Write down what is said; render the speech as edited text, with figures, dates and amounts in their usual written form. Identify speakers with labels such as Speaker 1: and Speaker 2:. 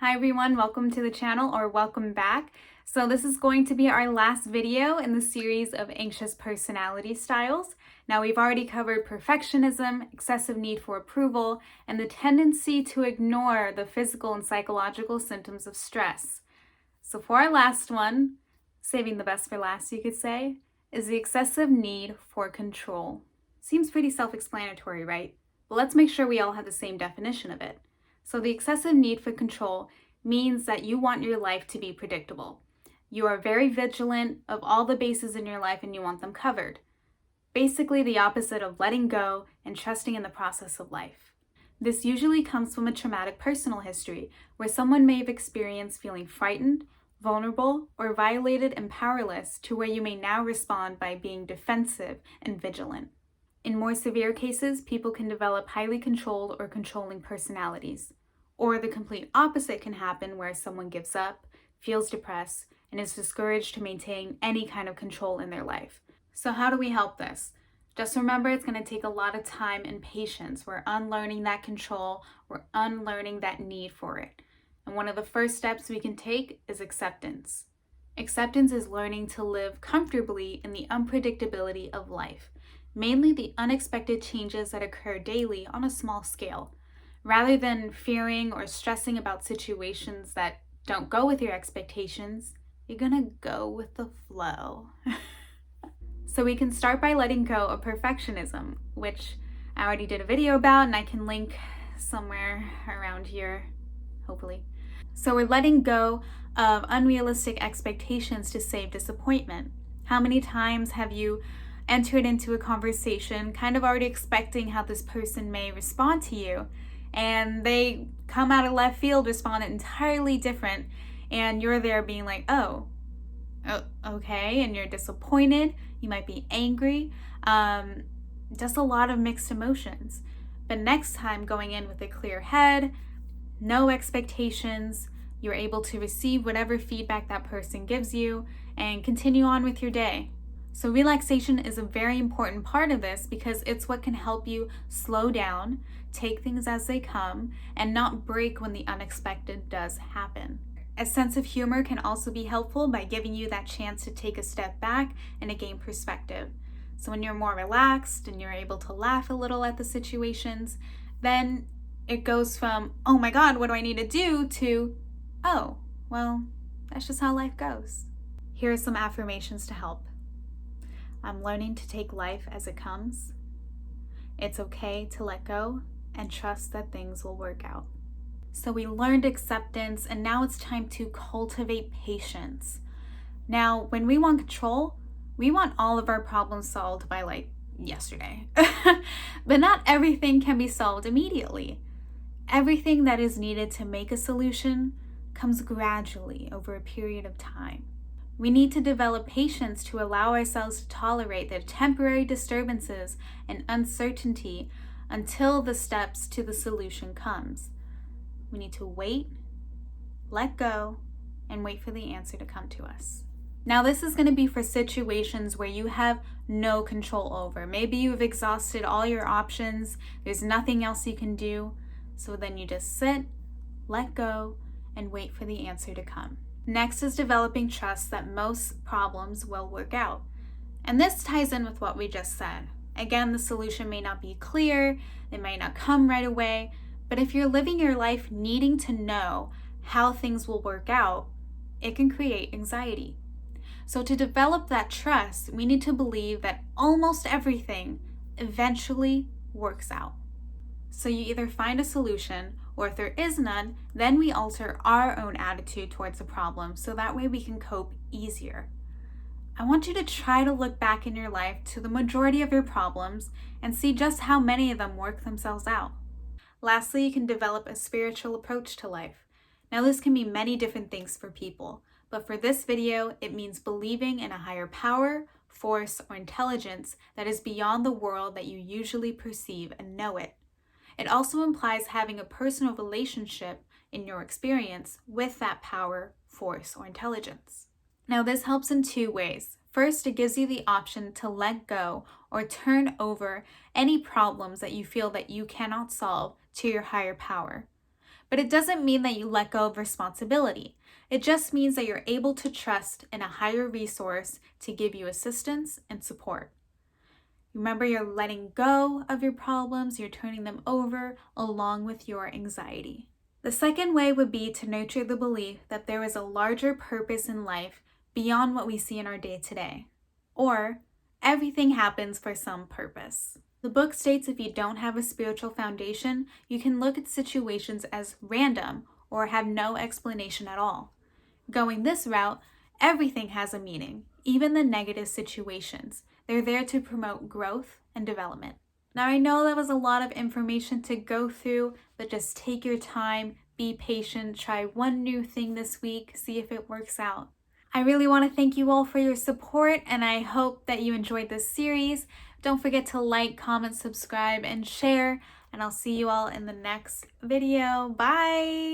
Speaker 1: Hi everyone, welcome to the channel or welcome back. So this is going to be our last video in the series of anxious personality styles. Now we've already covered perfectionism, excessive need for approval, and the tendency to ignore the physical and psychological symptoms of stress. So for our last one, saving the best for last you could say, is the excessive need for control. Seems pretty self-explanatory, right? But let's make sure we all have the same definition of it. So the excessive need for control means that you want your life to be predictable. You are very vigilant of all the bases in your life and you want them covered. Basically the opposite of letting go and trusting in the process of life. This usually comes from a traumatic personal history where someone may have experienced feeling frightened, vulnerable, or violated and powerless to where you may now respond by being defensive and vigilant. In more severe cases, people can develop highly controlled or controlling personalities. Or the complete opposite can happen where someone gives up, feels depressed, and is discouraged to maintain any kind of control in their life. So how do we help this? Just remember it's going to take a lot of time and patience. We're unlearning that control, we're unlearning that need for it. And one of the first steps we can take is acceptance. Acceptance is learning to live comfortably in the unpredictability of life. Mainly the unexpected changes that occur daily on a small scale. Rather than fearing or stressing about situations that don't go with your expectations, you're gonna go with the flow. So we can start by letting go of perfectionism, which I already did a video about and I can link somewhere around here, hopefully. So we're letting go of unrealistic expectations to save disappointment. How many times have you entered into a conversation kind of already expecting how this person may respond to you, and they come out of left field, respond entirely different, and you're there being like, oh, okay, and you're disappointed, you might be angry, just a lot of mixed emotions. But next time, going in with a clear head, no expectations, you're able to receive whatever feedback that person gives you and continue on with your day. So relaxation is a very important part of this because it's what can help you slow down, take things as they come, and not break when the unexpected does happen. A sense of humor can also be helpful by giving you that chance to take a step back and to gain perspective. So when you're more relaxed and you're able to laugh a little at the situations, then it goes from, oh my God, what do I need to do, to, oh, well, that's just how life goes. Here are some affirmations to help. I'm learning to take life as it comes. It's okay to let go and trust that things will work out. So we learned acceptance, and now it's time to cultivate patience. Now, when we want control, we want all of our problems solved by like yesterday. But not everything can be solved immediately. Everything that is needed to make a solution comes gradually over a period of time. We need to develop patience to allow ourselves to tolerate the temporary disturbances and uncertainty until the steps to the solution comes. We need to wait, let go, and wait for the answer to come to us. Now, this is going to be for situations where you have no control over. Maybe you've exhausted all your options, there's nothing else you can do, so then you just sit, let go, and wait for the answer to come. Next is developing trust that most problems will work out. And this ties in with what we just said. Again, the solution may not be clear, it might not come right away, but if you're living your life needing to know how things will work out, it can create anxiety. So to develop that trust, we need to believe that almost everything eventually works out. So you either find a solution, or if there is none, then we alter our own attitude towards the problem so that way we can cope easier. I want you to try to look back in your life to the majority of your problems and see just how many of them work themselves out. Lastly, you can develop a spiritual approach to life. Now, this can be many different things for people, but for this video, it means believing in a higher power, force, or intelligence that is beyond the world that you usually perceive and know it. It also implies having a personal relationship in your experience with that power, force, or intelligence. Now, this helps in two ways. First, it gives you the option to let go or turn over any problems that you feel that you cannot solve to your higher power. But it doesn't mean that you let go of responsibility. It just means that you're able to trust in a higher resource to give you assistance and support. Remember, you're letting go of your problems, you're turning them over along with your anxiety. The second way would be to nurture the belief that there is a larger purpose in life beyond what we see in our day-to-day. Or, everything happens for some purpose. The book states if you don't have a spiritual foundation, you can look at situations as random or have no explanation at all. Going this route, everything has a meaning, even the negative situations. They're there to promote growth and development. Now, I know that was a lot of information to go through, but just take your time, be patient, try one new thing this week, see if it works out. I really want to thank you all for your support, and I hope that you enjoyed this series. Don't forget to like, comment, subscribe, and share, and I'll see you all in the next video. Bye!